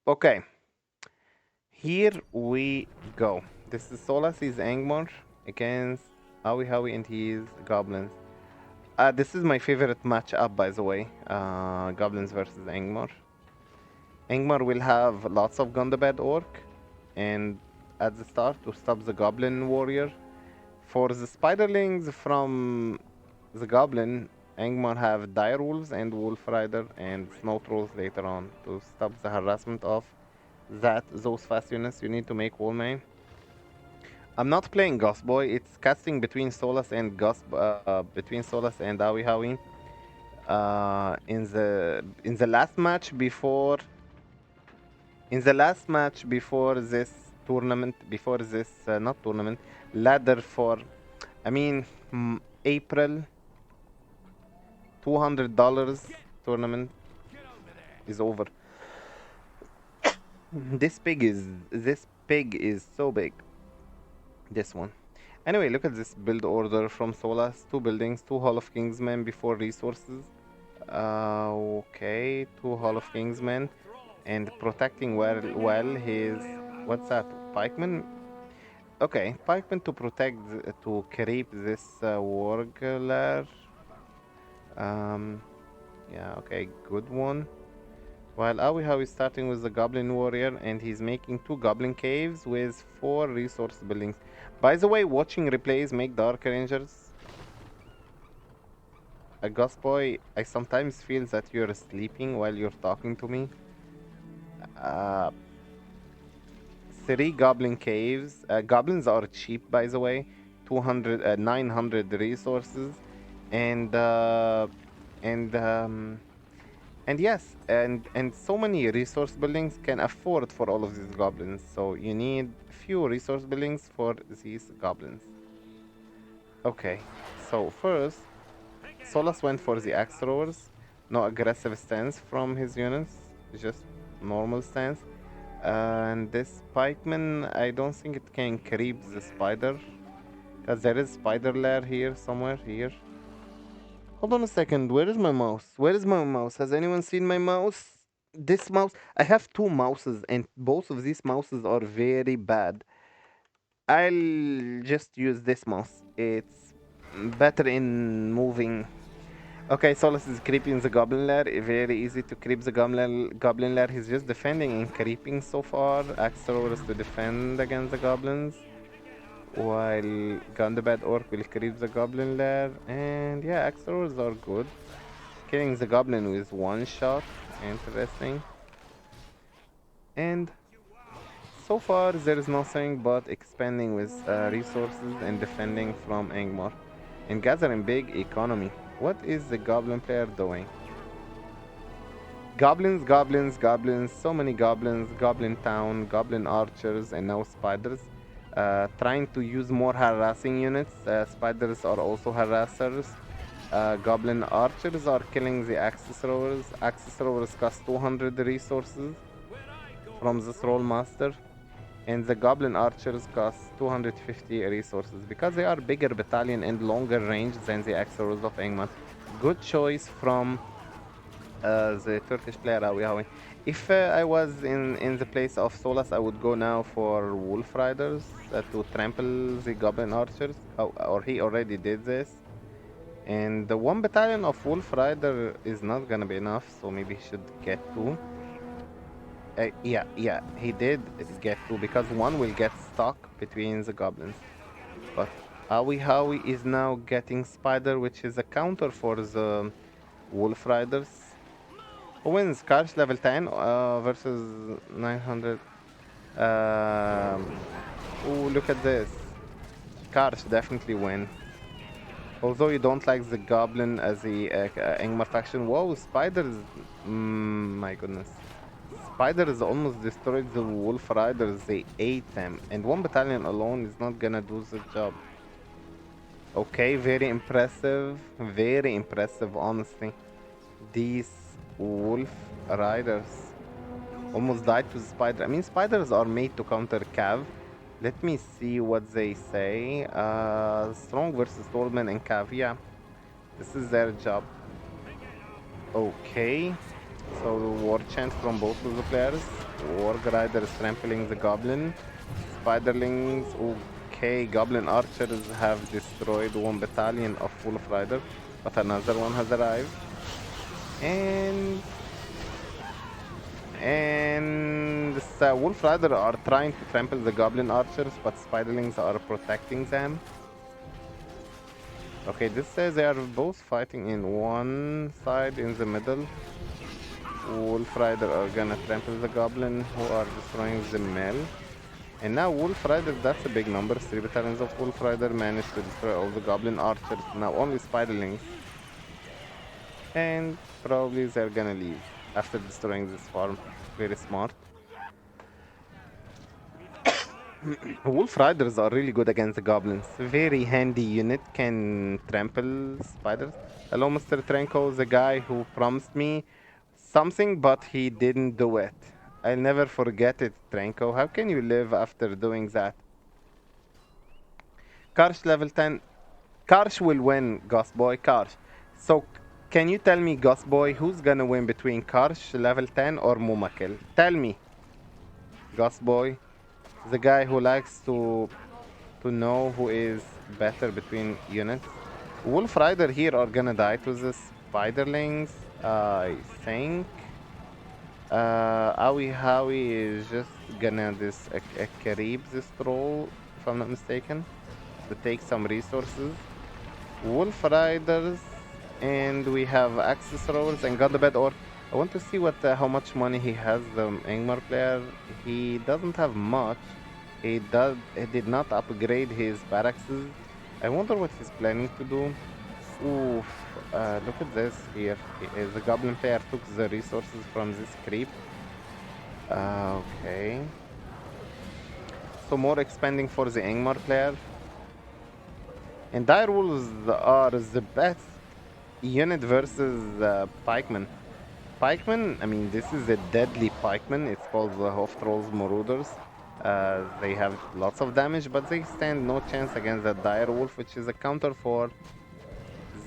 Okay, here we go. This is Solas, is Angmar against Howie Howie and his goblins. This is my favorite matchup, by the way. Goblins versus Angmar. Angmar will have lots of Gundabad Orc, and at the start to stop the Goblin Warrior. For the Spiderlings from the Goblin, Angmar have Dire Wolves and Wolf Rider and Snow Trolls later on to stop the harassment of those fast units. You need to make Wall Main. I'm not playing Ghost Boy. It's casting between Solas and between Solas and Awi Howie. In the last match before this tournament, before this not tournament, ladder for, I mean, April, $200 tournament is over. This pig is so big. This one. Anyway, look at this build order from Solas. 2 buildings, 2 Hall of Kingsmen before resources. Okay, 2 Hall of Kingsmen. And protecting well his... What's that? Pikeman? Okay, Pikeman to protect, to creep this Wargler. Yeah, okay, good one. While Awihaw is starting with the Goblin Warrior, and he's making 2 Goblin Caves with 4 resource buildings. By the way, watching replays make Dark Rangers. A Ghost Boy, I sometimes feel that you're sleeping while you're talking to me. 3 Goblin Caves. Goblins are cheap, by the way. 900 resources. And yes, and so many resource buildings can afford for all of these goblins. So you need few resource buildings for these goblins. Okay, so first, Solas went for the axe throwers. No aggressive stance from his units, just normal stance. And this pikeman, I don't think it can creep the spider, because there is spider lair here somewhere here. Hold on a second. Where is my mouse? Where is my mouse? Has anyone seen my mouse? This mouse. I have 2 mouses, and both of these mouses are very bad. I'll just use this mouse. It's better in moving. Okay, Solus is creeping the goblin lair. Very easy to creep the goblin lair. He's just defending and creeping so far. Axe throwers to defend against the goblins, while Gundabad Orc will creep the Goblin lair. And yeah, axe throwers are good. Killing the Goblin with 1 shot, interesting. And so far there is nothing but expanding with resources and defending from Angmar. And gathering big economy. What is the Goblin player doing? Goblins, goblins, goblins, so many goblins, Goblin Town, Goblin Archers, and now Spiders. Trying to use more harassing units. Spiders are also harassers. Goblin Archers are killing the Axis Throwers. Axis Throwers cost 200 resources from the Thrall Master. And the Goblin Archers cost 250 resources because they are bigger battalion and longer range than the Axis Throwers of Engman. Good choice from the Turkish player Awi. If I was in the place of Solas, I would go now for Wolf Riders to trample the Goblin Archers, or he already did this. And the 1 battalion of Wolf Rider is not gonna be enough, so maybe he should get 2. Yeah, he did get 2 because 1 will get stuck between the goblins. But Awi Howie is now getting Spider, which is a counter for the Wolf Riders. Who wins? Karsh level 10 versus 900. Oh, look at this. Karsh definitely win. Although you don't like the Goblin as the Angmar faction. Whoa, Spiders. My goodness. Spiders almost destroyed the Wolf Riders. They ate them. And 1 battalion alone is not gonna do the job. Okay, very impressive. Very impressive, honestly. These Wolf Riders almost died to the spider. I mean, spiders are made to counter Cav. Let me see what they say. Strong versus Tallman and Cav. Yeah, this is their job. Okay, so war chant from both of the players. Warg Rider is trampling the Goblin. Spiderlings, okay, Goblin Archers have destroyed one battalion of Wolf Rider, but another one has arrived. And the Wolf Rider are trying to trample the Goblin Archers, but Spiderlings are protecting them. Okay, this says they are both fighting in one side in the middle. Wolf Rider are gonna trample the Goblin who are destroying the mill. And now Wolf Rider, that's a big number. 3 battalions of Wolf Rider managed to destroy all the Goblin Archers. Now only Spiderlings. And probably they're gonna leave after destroying this farm. Very smart. Wolf Riders are really good against the Goblins. Very handy unit, can trample spiders. Hello, Mr. Trenko, the guy who promised me something, but he didn't do it. I'll never forget it, Trenko. How can you live after doing that? Karsh level 10. Karsh will win, Ghost Boy. Karsh. So, can you tell me, Ghost Boy, who's gonna win between Karsh level 10 or Mumakil? Tell me, Ghost Boy. The guy who likes to know who is better between units. Wolf Rider here are gonna die to the Spiderlings, I think. Awi Howie is just gonna Karib this troll, if I'm not mistaken, to take some resources. Wolf Riders, and we have Axis Throwers and Gundabed Orc. I want to see what how much money he has, the Angmar player. He doesn't have much. He did not upgrade his barracks. I wonder what he's planning to do. Oof, look at this here. The Goblin player took the resources from this creep. Okay. So more expanding for the Angmar player. And Direwolves are the best unit versus Pikemen. Pikemen, I mean, this is a deadly Pikeman. It's called the Hoftrolls Marauders. They have lots of damage, but they stand no chance against the Direwolf, which is a counter for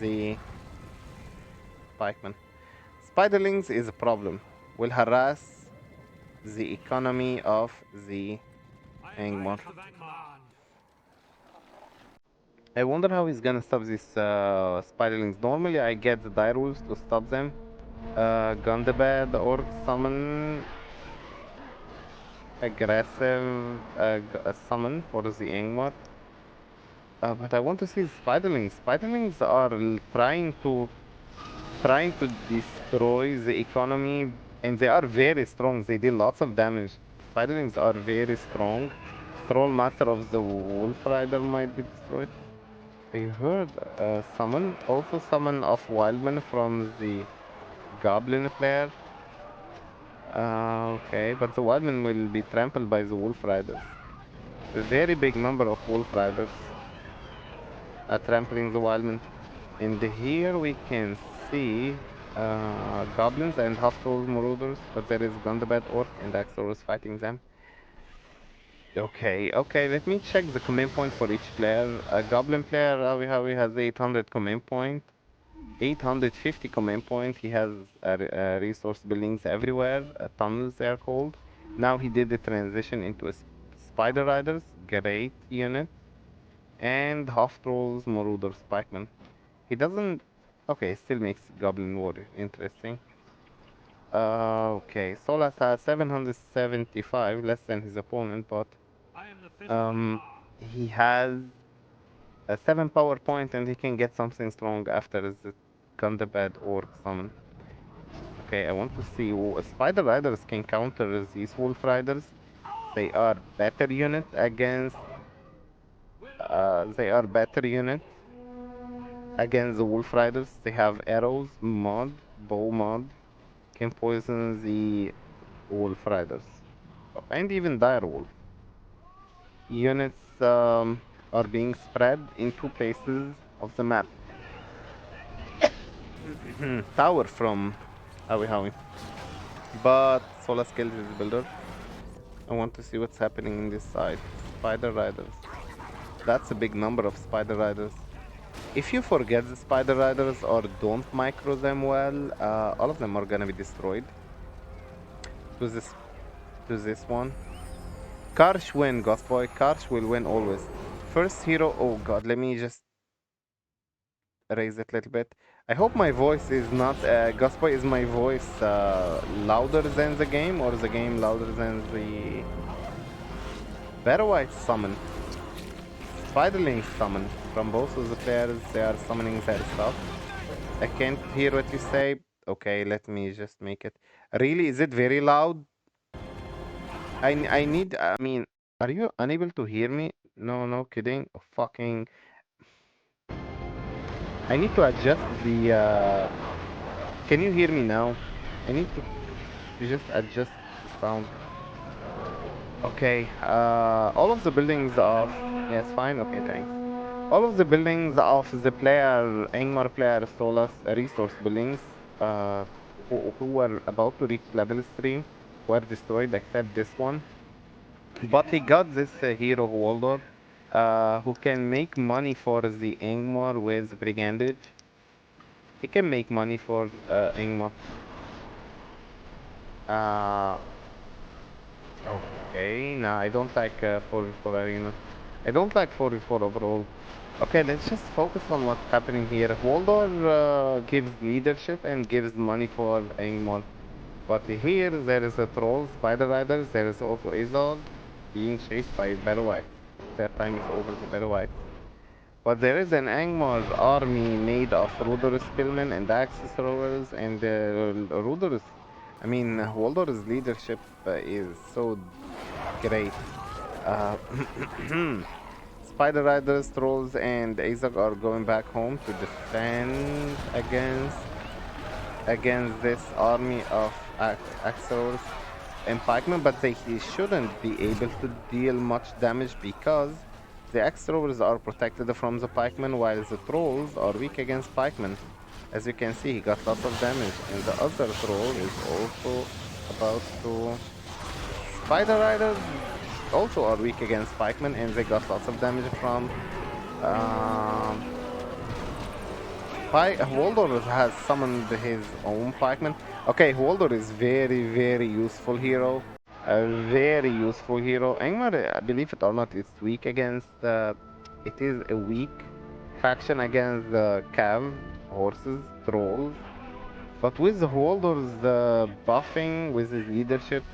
the Pikeman. Spiderlings is a problem. Will harass the economy of the Angmar. I wonder how he's gonna stop these Spiderlings. Normally I get the Direwolves to stop them. Gundabad or summon aggressive summon for the Angmar. But I want to see Spiderlings. Spiderlings are trying to destroy the economy, and they are very strong. They deal lots of damage. Spiderlings are very strong. Troll Master of the Wolf Rider might be destroyed. I heard also summon of Wildman from the Goblin player. Okay, but the Wildman will be trampled by the Wolf Riders. A very big number of Wolf Riders trampling the Wildman. And here we can see Goblins and Hostile Marauders, but there is Gundabad Orc and Axorus fighting them. Okay, let me check the command point for each player. A Goblin player, Ravi has 800 command point. 850 command point. He has resource buildings everywhere, tunnels they are called. Now he did the transition into a Spider Riders, great unit, and Half Trolls, Marauders, Pikeman. He doesn't. Okay, still makes Goblin Warrior interesting. Okay, Solas has 775, less than his opponent, but he has a 7 power point and he can get something strong after the Gundabad Orc summon. Okay, I want to see. Spider Riders can counter these Wolf Riders. They are better unit against. They are better unit against the Wolf Riders. They have arrows, mod, bow mod, can poison the Wolf Riders, and even Dire Wolf. Units are being spread in two places of the map. Tower from Howie. But Solas killed his builder. I want to see what's happening in this side. Spider Riders. That's a big number of Spider Riders. If you forget the Spider Riders or don't micro them well, all of them are gonna be destroyed. To this to this one. Karsh win, Ghost Boy. Karsh will win always. First hero. Oh god, let me just raise it a little bit. I hope my voice is not. Ghost Boy, is my voice louder than the game, or the game louder than the Battle White summon? Spiderling summon. From both of the players, they are summoning their stuff. I can't hear what you say. Okay, let me just make it. Really, is it very loud? I need. I mean, are you unable to hear me? No, no kidding. Oh, fucking. I need to adjust the. Can you hear me now? I need to just adjust the sound. Okay. All of the buildings of. Yes, fine. Okay, thanks. All of the buildings of the player, Ingmar player Solas resource buildings, uh, who were about to reach level 3, were destroyed except this one. But he got this hero Waldor, who can make money for the Ingmar with brigandage. He can make money for Ingmar. Uh, okay, no, I don't like 4v4 arena. I don't like 4v4 overall. Okay, let's just focus on what's happening here. Waldor gives leadership and gives money for Ingmar. But here there is a troll, spider riders, there is also Izod being chased by Battle White. Their time is over the Battle White. But there is an Angmar army made of Rudorus Spillmen and Axis Throwers, and Rudorus, I mean, Waldor's leadership is so great. Uh, Spider Riders, Trolls, and Azog are going back home to defend against this army of Axors and pikemen, but he shouldn't be able to deal much damage because the Axors are protected from the pikemen, while the trolls are weak against pikemen. As you can see, he got lots of damage, and the other troll is also about to. Spider Riders also are weak against pikemen, and they got lots of damage from. Um, Waldor has summoned his own pikeman. Okay, Waldor is very useful hero. A very useful hero. Angmar, believe it or not, is weak against. It is a weak faction against the cav, horses, trolls. But with the Waldor's buffing, with his leadership,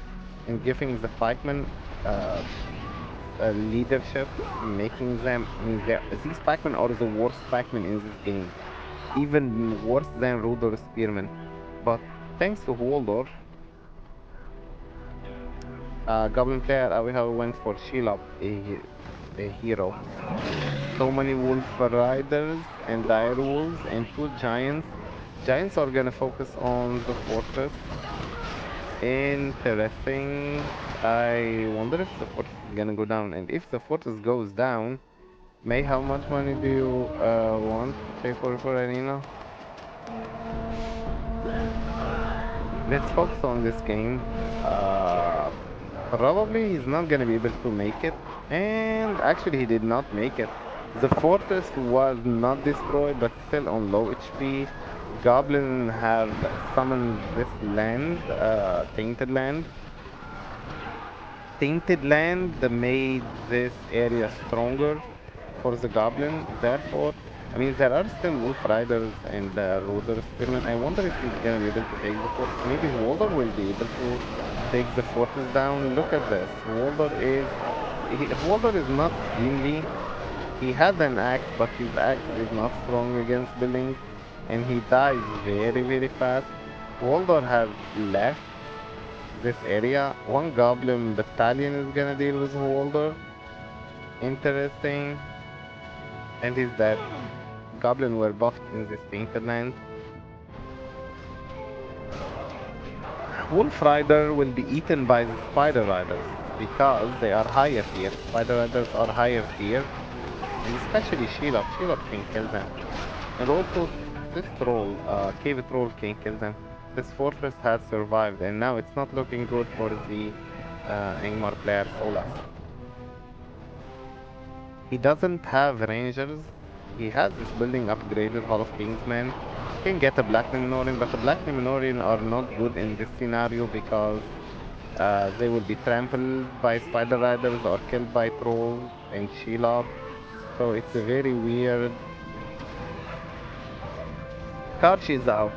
and giving the pikemen leadership, making them. I mean, these pikemen are the worst pikemen in this game, even worse than Rudor Spearman. But thanks to Waldor, Goblin player Aviha went for Shelob, a hero. So many wolf riders and dire wolves and two giants. Giants are gonna focus on the fortress. Interesting. I wonder if the fortress is gonna go down, and if the fortress goes down, May, how much money do you want to pay for arena? Let's focus on this game. Probably he's not gonna be able to make it, and actually he did not make it. The fortress was not destroyed, but still on low HP. Goblin have summoned this land, Tainted Land. Tainted Land made this area stronger for the Goblin. Therefore, I mean, there are still Wolf Riders and Ruder Spearmen. I wonder if he's gonna be able to take the fortress. Maybe Walder will be able to take the fortress down. Look at this. Walder is not Gimli. He has an axe, but his axe is not strong against buildings, and he dies very fast. Walder has left this area. One goblin battalion is gonna deal with Walder. Interesting. And he's dead. Goblin were buffed in this tainted land. Wolf Rider will be eaten by the Spider Riders because they are higher tier. Spider Riders are higher tier, and especially Shelob. Shelob can kill them. And also, this troll, Cave Troll can kill them. This fortress has survived, and now it's not looking good for the Ingmar player Solas. He doesn't have rangers. He has this building upgraded, Hall of Kingsmen. He can get a Black Numenorean, but the Black Numenorean are not good in this scenario because They will be trampled by spider riders or killed by trolls and Shelob. So it's a very weird. Karch is out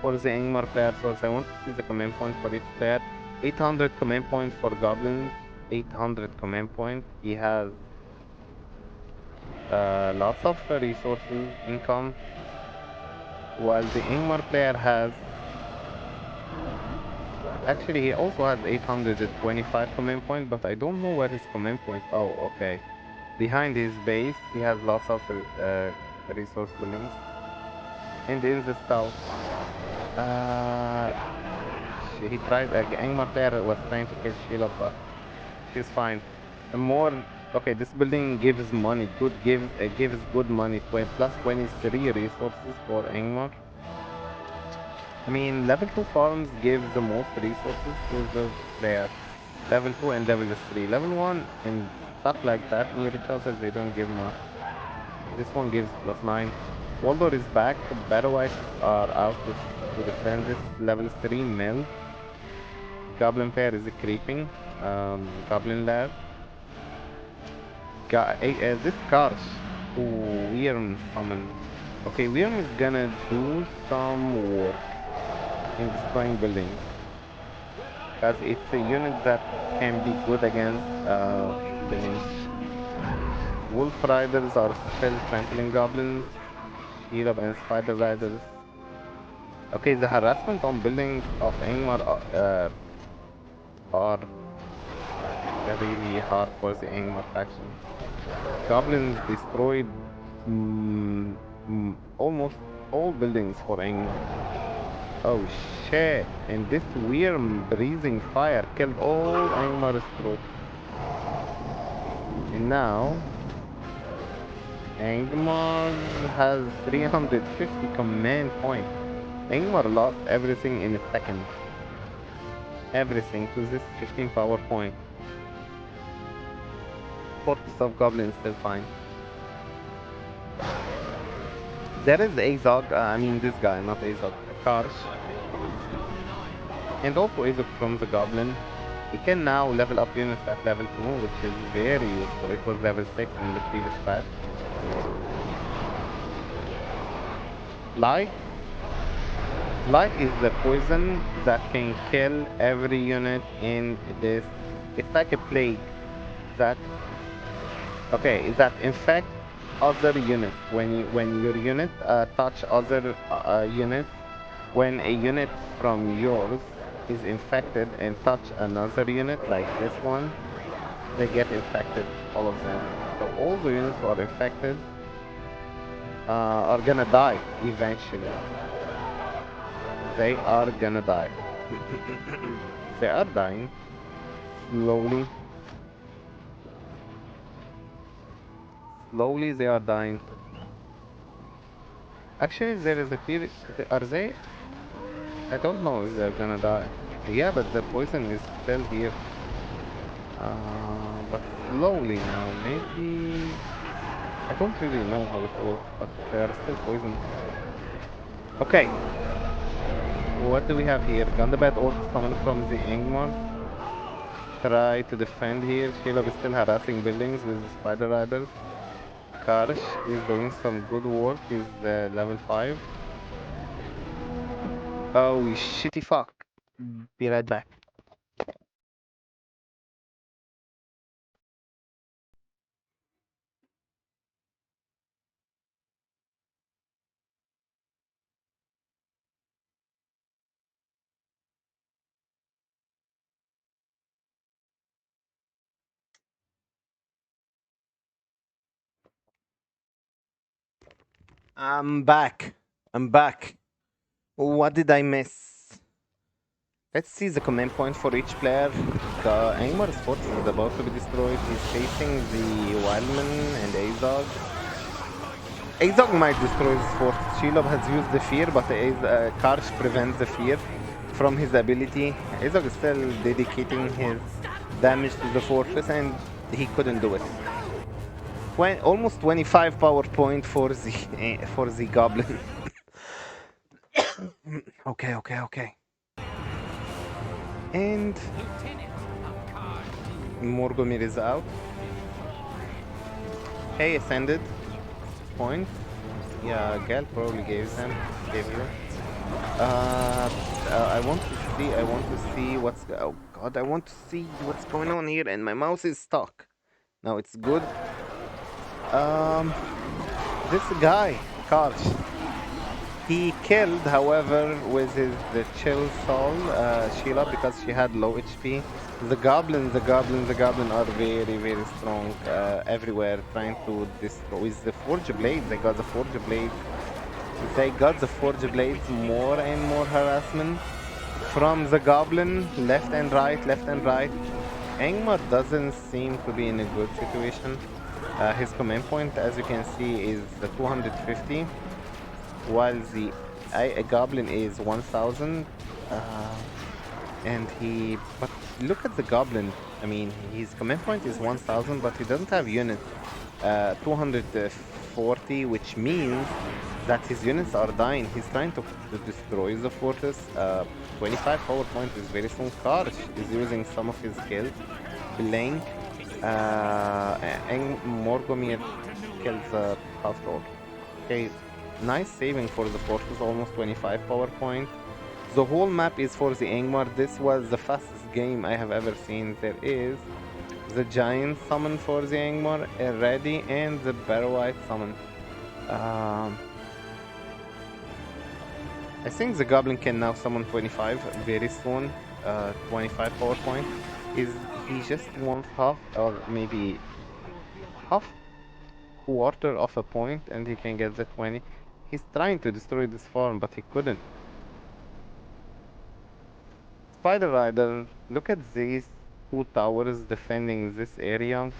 for the Ingmar player, so I want to see the command point for each player. 800 command points for goblins, 800 command points. He has lots of resources, income, while the Ingmar player has. Actually, he also has 825 command points, but I don't know where his command points. Oh, okay. Behind his base, he has lots of resource buildings. And in the south, uh, he tried. Angmar player was trying to kill Sheila, but she's fine. The more, okay, this building gives money. Gives good money. Plus 23 resources for Angmar. I mean, level 2 farms give the most resources to the player. Level 2 and level 3. Level 1 and stuff like that, near each other, they don't give much. This one gives plus 9. Waldor is back. Battle-Whites are out to defend this level 3 mill. Goblin pair is creeping. Goblin lab. This card. Wyrm summon. Okay, Wyrm is gonna do some work in destroying buildings. Because it's a unit that can be good against buildings. Wolf Riders are still trampling goblins. Shield and Spider Riders. Okay, the harassment on buildings of Ingmar are really hard for the Ingmar faction. Goblins destroyed almost all buildings for Ingmar. Oh shit! And this weird breathing fire killed all Ingmar's troops. And now Ingmar has 350 command points. Ingmar lost everything in a second. Everything to this 15 power point. Fortress of Goblins still fine. There is Azog, I mean this guy, not Azog, Karsh. And also Azog from the Goblin. He can now level up units at level 2, which is very useful. It was level 6 in the previous patch. Light? Light is the poison that can kill every unit in this. It's like a plague that, okay, that infect other units. When your unit touch other units, when a unit from yours is infected and touch another unit like this one, they get infected, all of them. So all the units who are infected are gonna die eventually. They are gonna die. They are dying slowly. Slowly they are dying. Actually, there is a theory. Are they? I don't know if they're gonna die. Yeah, but the poison is still here. But slowly now. Maybe. I don't really know how it works, but they are still poisoned. Okay. What do we have here? Gundabad orcs coming from the Ingmar. Try to defend here. Shelob is still harassing buildings with the Spider Riders. Karsh is doing some good work. He's level 5. Oh, shitty fuck. Be right back. I'm back. I'm back. What did I miss? Let's see the command point for each player. The Angmar's fortress is about to be destroyed. He's facing the Wildman and Azog. Azog might destroy his fortress. Shelob has used the fear, but Karsh prevents the fear from his ability. Azog is still dedicating his damage to the fortress and he couldn't do it. Almost 25 power point for the goblin. Okay. And Morgomir is out. Hey, ascended. Point. Yeah, Gal probably gave you. I want to see what's, oh god, I want to see what's going on here, and my mouse is stuck. Now it's good. This guy, Karch, he killed, however, with his the chill soul, Sheila, because she had low HP. The goblin are very, very strong everywhere, trying to destroy. With the forge blades, they got the forge blades. They got the forge blades, more and more harassment from the goblin, left and right, left and right. Angmar doesn't seem to be in a good situation. His command point, as you can see, is the 250, while the a goblin is 1000. And but look at the goblin. I mean, his command point is 1000, but he doesn't have units. 240, which means that his units are dying. He's trying to destroy the fortress. 25 power point is very strong. Karch is using some of his skills. Blank. And Morgomir kills half troll. Okay, nice saving for the fortress, almost 25 power point. The whole map is for the Angmar. This was the fastest game I have ever seen. There is the giant summon for the Angmar ready, and the Barrowite summon. I think the goblin can now summon 25 very soon. 25 power point. He just wants half, or maybe half quarter of a point, and he can get the 20. He's trying to destroy this farm, but he couldn't. Spider Rider, look at these two towers defending this area.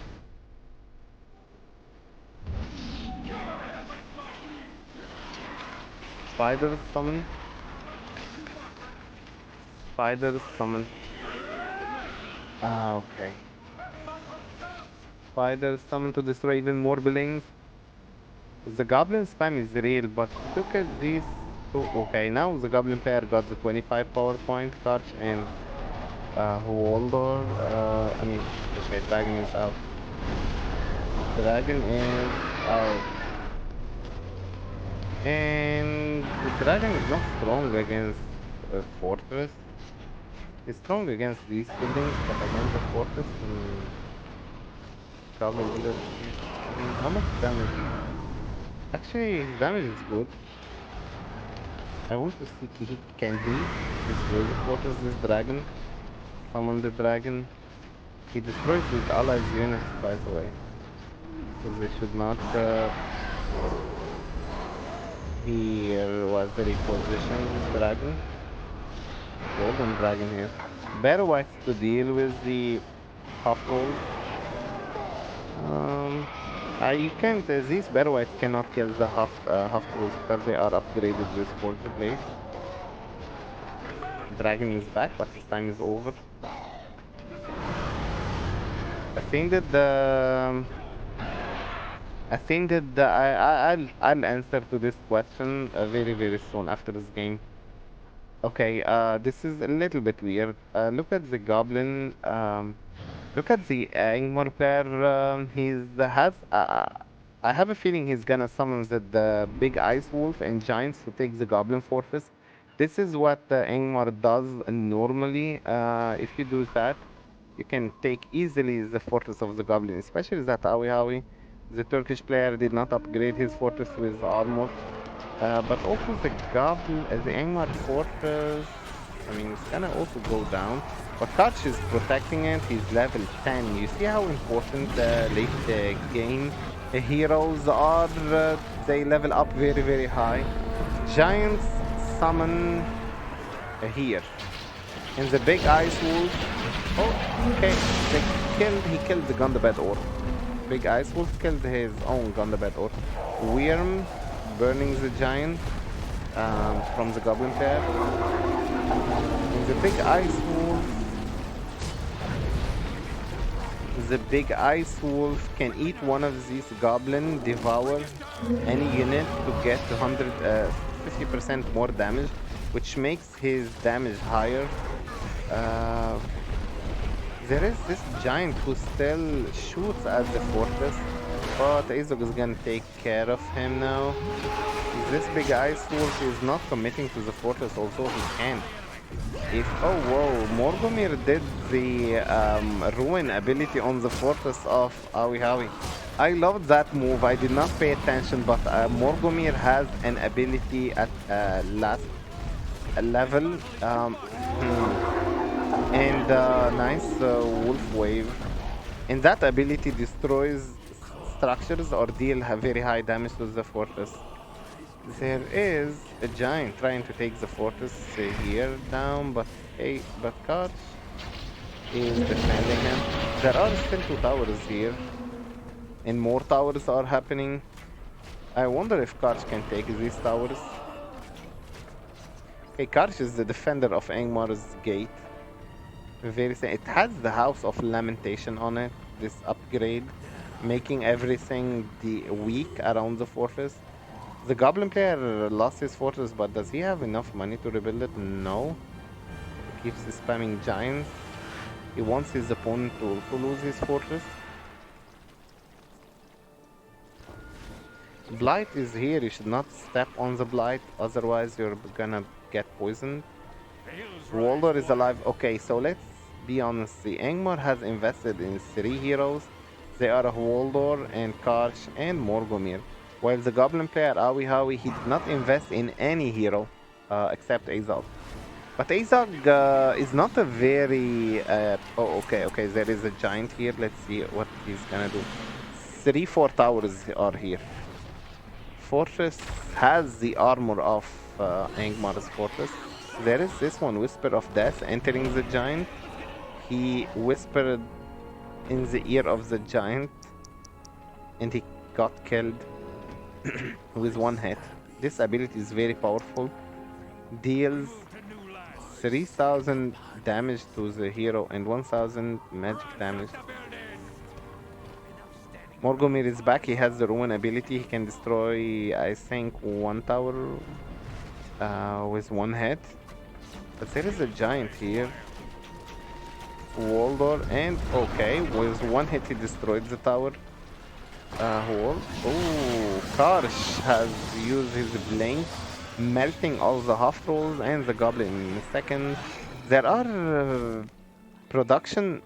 Spiders summon. Spiders summon. Ah, okay. Spiders summon to destroy even more buildings. The goblin spam is real, but look at these two. Okay, now the goblin player got the 25 power point touch, and Waldor, I mean, okay, dragon is out. Dragon is out. And the dragon is not strong against a fortress. It's strong against these buildings, but against the fortress, goblin builder. How much damage? Actually, his damage is good. I want to see, can he destroy the fortress, this dragon? Summon the dragon. He destroys his allies' units, by the way. So they should not... Here was the repositioned dragon. Golden dragon here. Better whites to deal with the half gold. You can't. These better whites cannot kill the half gold because they are upgraded with forge blade. Dragon is back, but his time is over. I think that I'll answer to this question very, very soon after this game. Okay, this is a little bit weird. Look at the goblin. Look at the Angmar player. I have a feeling he's gonna summon the big ice wolf and giants to take the goblin fortress. This is what Angmar does normally. If you do that, you can take easily the fortress of the goblin, especially that Awi Awi. The Turkish player did not upgrade his fortress with armor. But also the goblin, the Angmar fortress, I mean, it's gonna also go down. But Koch is protecting it, he's level 10. You see how important late game heroes are? They level up very, very high. Giants summon here. And the big ice wolf, oh, okay, he killed the Gundabad Orc. Big ice wolf killed his own Gundabad Orc. Wyrm burning the giant from the goblin player. And the big ice wolf can eat one of these goblin, devour any unit to get 50% more damage, which makes his damage higher. Uh, there is this giant who still shoots at the fortress, but Azog is gonna take care of him now. This big ice wolf is not committing to the fortress, although he can. If oh whoa, Morgomir did the ruin ability on the fortress of Awi Hawi. I loved that move. I did not pay attention, but Morgomir has an ability at last level. And nice wolf wave. And that ability destroys structures or deal very high damage to the fortress. There is a giant trying to take the fortress here down, but Karch is defending him. There are still two towers here, and more towers are happening. I wonder if Karch can take these towers. Okay, Karch is the defender of Angmar's gate. It has the House of Lamentation on it, this upgrade, making everything weak around the fortress. The Goblin player lost his fortress, but does he have enough money to rebuild it? No. He keeps spamming giants. He wants his opponent to also lose his fortress. Blight is here. You should not step on the Blight, otherwise you're gonna get poisoned. Waldor is alive. Okay, so let's be honest. The Angmar has invested in 3 heroes. They are Waldor and Karch and Morgomir. While the Goblin player Awi Hawi, he did not invest in any hero except Azog. But Azog is not a very... okay, there is a giant here. Let's see what he's gonna do. 4 towers are here. Fortress has the armor of Angmar's fortress. There is this one, Whisper of Death, entering the giant. He whispered in the ear of the giant and he got killed with 1 hit. This ability is very powerful. Deals 3000 damage to the hero and 1000 magic damage. Morgomir is back. He has the ruin ability. He can destroy, I think, 1 tower with 1 hit. But there is a giant here. Waldor, and okay, with 1 hit he destroyed the tower. Karsh has used his blink, melting all the half trolls and the goblin in a second. There are production.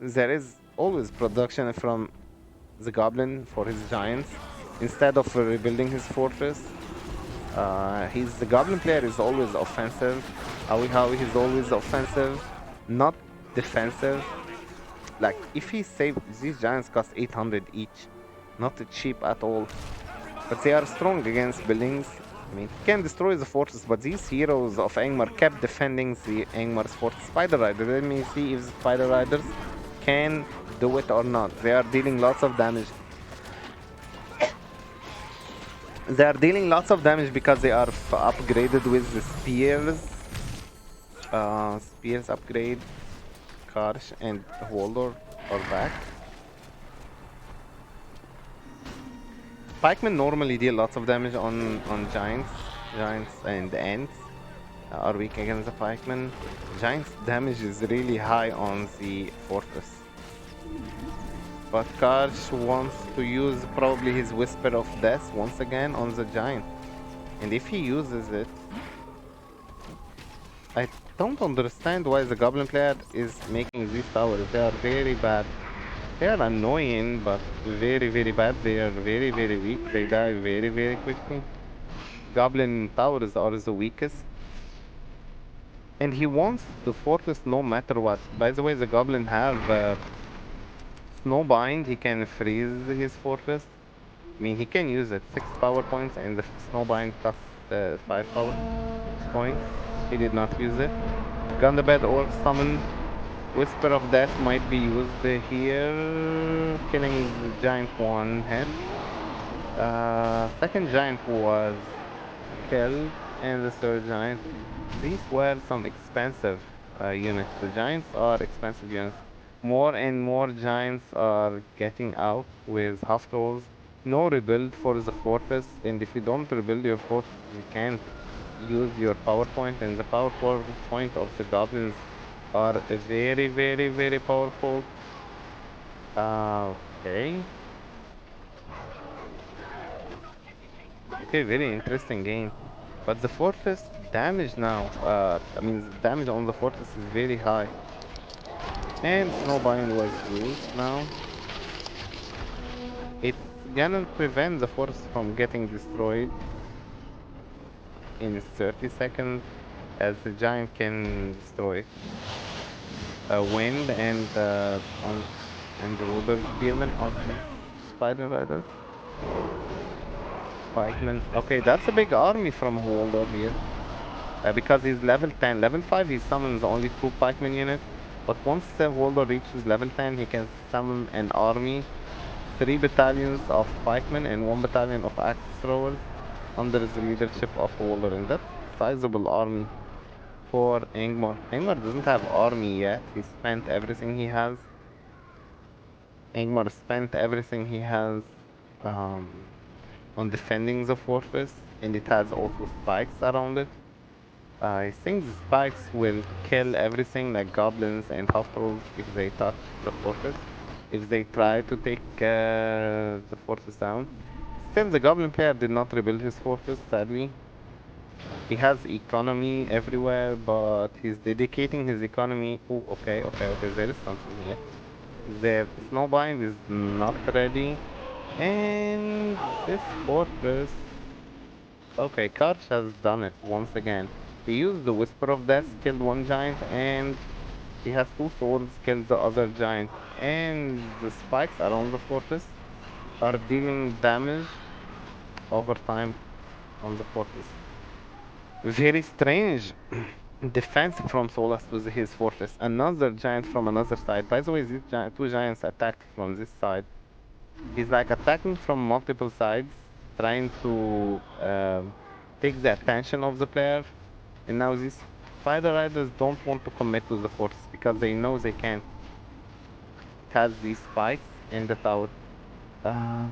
There is always production from the goblin for his giants instead of rebuilding his fortress. The goblin player is always offensive. Awi Hawi is always offensive, not defensive. Like if he saved, these giants cost 800 each, not cheap at all. But they are strong against buildings. I mean, he can destroy the fortress, but these heroes of Angmar kept defending the Angmar's fortress. Spider Rider, let me see if the Spider Riders can do it or not. They are dealing lots of damage. They are dealing lots of damage because they are upgraded with the spears. Spears upgrade. Karsh and Waldor are back. Pikemen normally deal lots of damage on giants. Giants and ants are weak against the pikemen. Giants damage is really high on the fortress. But Karsh wants to use probably his Whisper of Death once again on the giant. And if he uses it, I don't understand why the goblin player is making these towers. They are very bad. They are annoying, but very, very bad. They are very, very weak. They die very, very quickly. Goblin towers are the weakest. And he wants the fortress no matter what. By the way, the goblin have Snowbind. He can freeze his fortress. I mean, he can use it. 6 power points, and the Snowbind costs 5 power points. He did not use it. Gundabad or summon. Whisper of Death might be used here, killing the giant 1 hit. Second giant was killed, and the third giant. These were some expensive units. The giants are expensive units. More and more giants are getting out with half trolls. No rebuild for the fortress, and if you don't rebuild your fortress, you can't use your power point, and the power point of the goblins are very, very, very powerful. Okay. Okay, very interesting game. But the fortress damage now, I mean, the damage on the fortress is very high. And snowbind was used now. It's gonna prevent the fortress from getting destroyed in 30 seconds, as the giant can destroy wind and the rubber spearmen of the spider riders. Pikemen. Okay, that's a big army from Holder here. Because he's level 10. Level 5 he summons only 2 pikemen units. But once Holder reaches level 10 he can summon an army. 3 battalions of pikemen and 1 battalion of axe throwers under the leadership of Holder. And that's a sizable army for Ingmar. Ingmar doesn't have army yet. He spent everything he has. Ingmar spent everything he has um, on defending the fortress, and it has also spikes around it. I think the spikes will kill everything like goblins and hospitals if they touch the fortress. If they try to take the fortress down. Still, the goblin player did not rebuild his fortress, sadly. He has economy everywhere, but he's dedicating his economy. Oh, okay, there is something here. The snowbind is not ready. And this fortress. Okay, Karch has done it once again. He used the Whisper of Death, killed one giant, and he has two swords, killed the other giant. And the spikes around the fortress are dealing damage over time on the fortress. Very strange defense from Solas to his fortress. Another giant from another side. By the way, these two giants attacked from this side. He's like attacking from multiple sides, trying to take the attention of the player. And now these spider riders don't want to commit to the fortress because they know they can't. It has these spikes in the tower. Uh,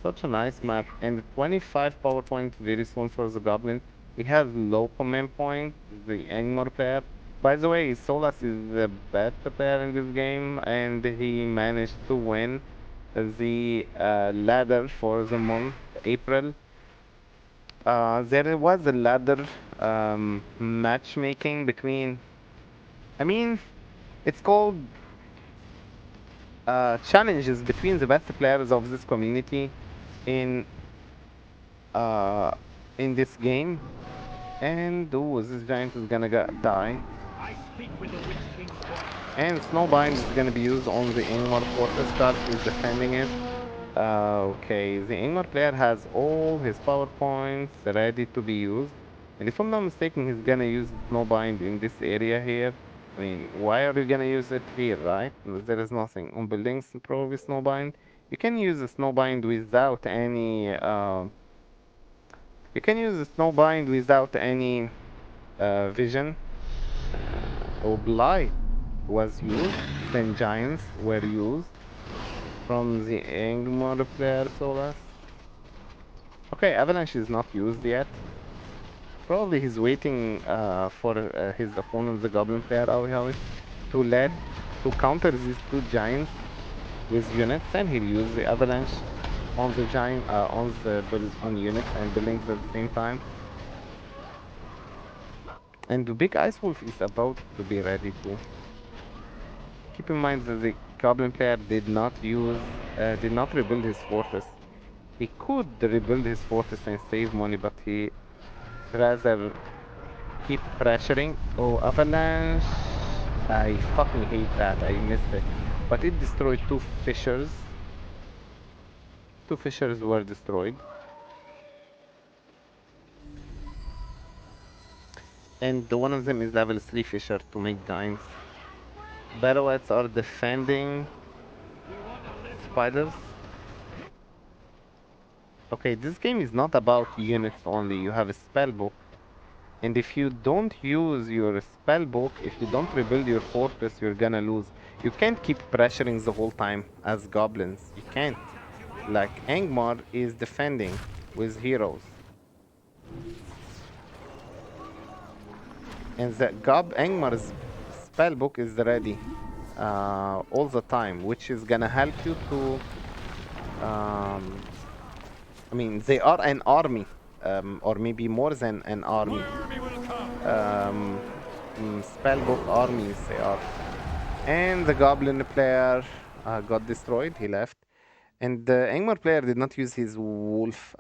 Such a nice map. And 25 power point very soon for the goblin. We have low command point, the animal player. By the way, Solas is the best player in this game, and he managed to win the ladder for the month April. There was a ladder matchmaking between. I mean, it's called challenges between the best players of this community in uh, in this game. And oh, this giant is gonna die. And Snowbind is gonna be used on the Ingmar Fortress card. He's defending it. Okay, the Ingmar player has all his power points ready to be used. And if I'm not mistaken, he's gonna use Snowbind in this area here. I mean, why are you gonna use it here, right? There is nothing. On buildings, probably Snowbind. You can use the Snowbind without any. You can use the Snowbind without any vision. Blight was used. Then Giants were used from the Angmar player Solas. Okay, Avalanche is not used yet. Probably he's waiting for his opponent, the Goblin player Aoi, to let to counter these two giants with units, and he'll use the Avalanche on the giant on units and buildings at the same time. And the big Ice Wolf is about to be ready too. Keep in mind that the Goblin player did not rebuild his fortress. He could rebuild his fortress and save money, but he rather keep pressuring. Oh, avalanche! I fucking hate that. I missed it. But it destroyed two fissures. Two fissures were destroyed. And the one of them is level 3 fissure to make giants. Battleads are defending spiders. Okay, this game is not about units only. You have a spell book. And if you don't use your spell book, if you don't rebuild your fortress, you're gonna lose. You can't keep pressuring the whole time as goblins. You can't. Like Angmar is defending with heroes. And the Angmar's spell book is ready all the time, which is gonna help you to. I mean, they are an army, or maybe more than an army. Spellbook armies they are. And the Goblin player got destroyed. He left. And the Angmar player did not use his wolf,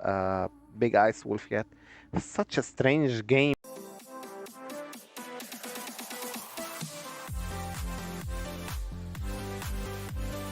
big ice wolf yet. Such a strange game.